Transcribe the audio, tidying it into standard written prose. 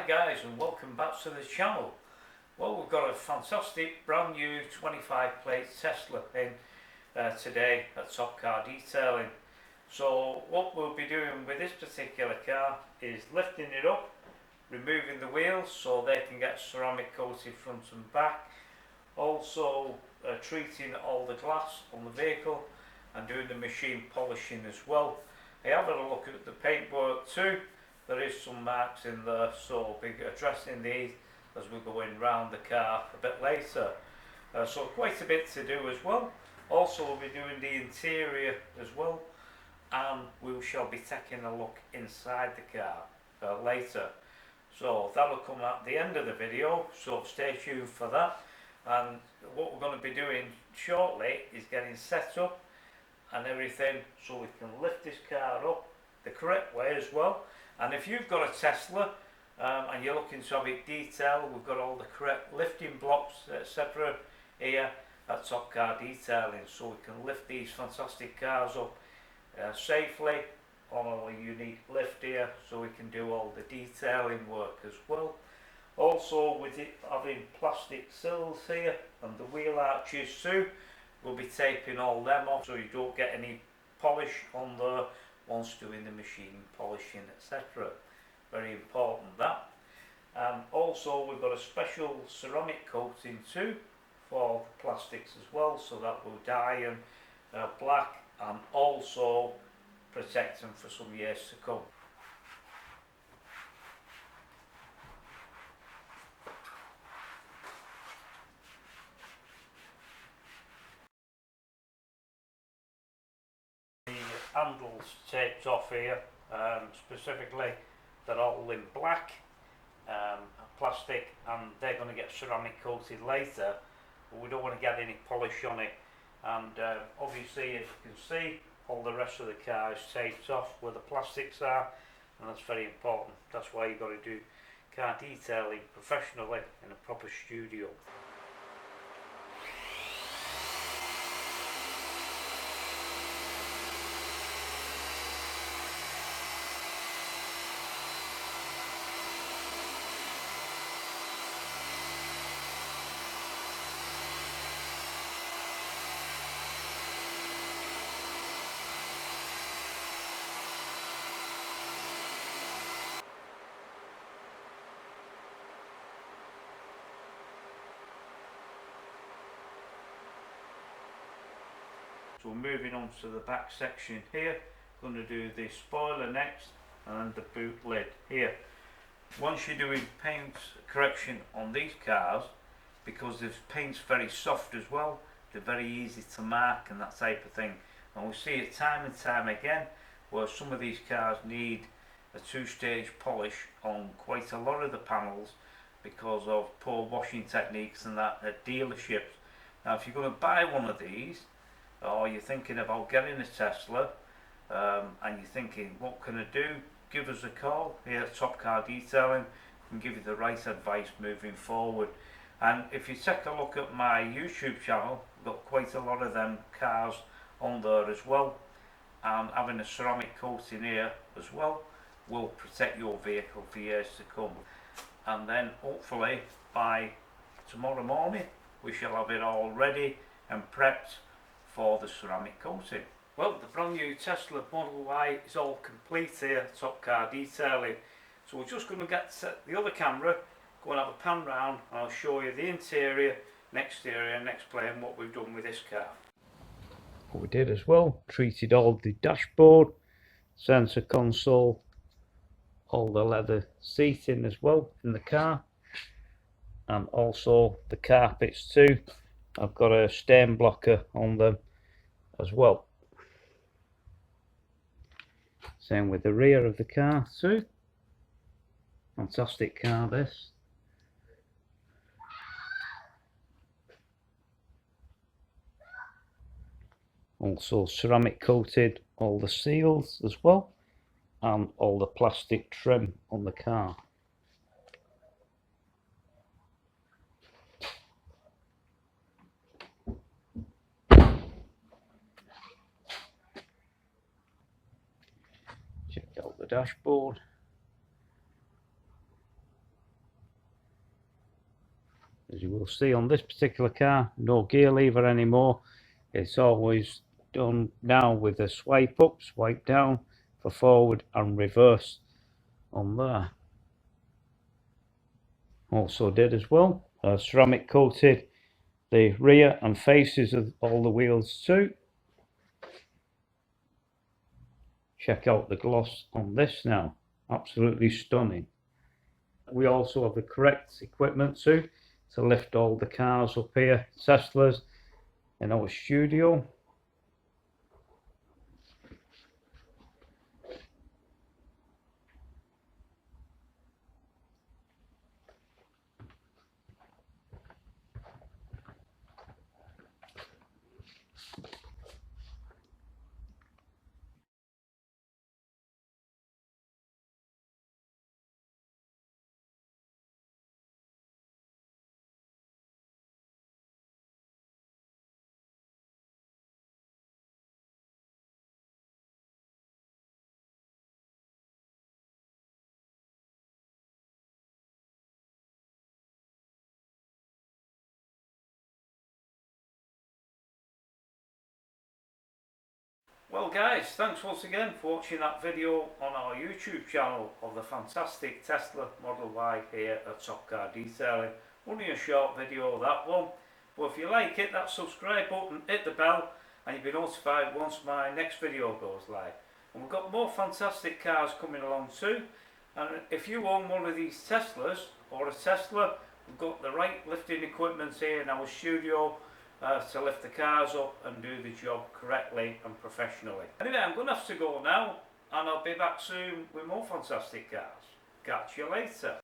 Hi guys, and welcome back to the channel. Well, we've got a fantastic brand new 25 plate Tesla in today at Top Car Detailing. So what we'll be doing with this particular car is lifting it up, removing the wheels so they can get ceramic coated front and back, also treating all the glass on the vehicle and doing the machine polishing as well. I have had a look at the paintwork too. There is some marks in there, so we'll be addressing these as we're going round the car a bit later. So quite a bit to do as well. Also we'll be doing the interior as well, and we shall be taking a look inside the car later. So that'll come at the end of the video, so stay tuned for that. And what we're going to be doing shortly is getting set up and everything so we can lift this car up the correct way as well. And if you've got a Tesla and you're looking to have it detailed, we've got all the correct lifting blocks etc. here at Top Car Detailing, so we can lift these fantastic cars up safely on a unique lift here, so we can do all the detailing work as well. Also, with it having plastic sills here and the wheel arches too, we'll be taping all them off so you don't get any polish on there once doing the machine polishing etc. Very important that. And also we've got a special ceramic coating too for the plastics as well, so that will dye them black and also protect them for some years to come. Handles taped off here, specifically they're all in black plastic, and they're going to get ceramic coated later, but we don't want to get any polish on it. And obviously, as you can see, all the rest of the car is taped off where the plastics are, and that's very important. That's why you've got to do car detailing professionally in a proper studio. So we're moving on to the back section here. Going to do the spoiler next and the boot lid here. Once you're doing paint correction on these cars, because the paint's very soft as well, they're very easy to mark and that type of thing. And we see it time and time again where some of these cars need a two-stage polish on quite a lot of the panels because of poor washing techniques and that at dealerships. Now if you're going to buy one of these, or you're thinking about getting a Tesla and you're thinking what can I do, give us a call here at Top Car Detailing and give you the right advice moving forward. And if you take a look at my YouTube channel, I've got quite a lot of them cars on there as well, and having a ceramic coating here as well will protect your vehicle for years to come. And then hopefully by tomorrow morning we shall have it all ready and prepped for the ceramic coating. Well, the brand new Tesla Model Y is all complete here at Top Car Detailing. So we're just going to get the other camera, go and have a pan round, and I'll show you the interior, and exterior, and explain what we've done with this car. What we did as well, treated all the dashboard, center console, all the leather seating as well in the car, and also the carpets too. I've got a stain blocker on them as well. Same with the rear of the car too. Fantastic car this. Also ceramic coated all the seals as well, and all the plastic trim on the car. Check out the dashboard. As you will see on this particular car, no gear lever anymore. It's always done now with a swipe up, swipe down for forward and reverse on there. Also did as well, ceramic coated the rear and faces of all the wheels too. Check out the gloss on this now, absolutely stunning. We also have the correct equipment too to lift all the cars up here, Teslas, in our studio. Well guys, thanks once again for watching that video on our YouTube channel of the fantastic Tesla Model Y here at Top Car Detailing. Only a short video, that one. But if you like it, that subscribe button, hit the bell, and you'll be notified once my next video goes live. And we've got more fantastic cars coming along too. And if you own one of these Teslas, or a Tesla, we've got the right lifting equipment here in our studio to lift the cars up and do the job correctly and professionally. Anyway, I'm going to have to go now, and I'll be back soon with more fantastic cars. Catch you later.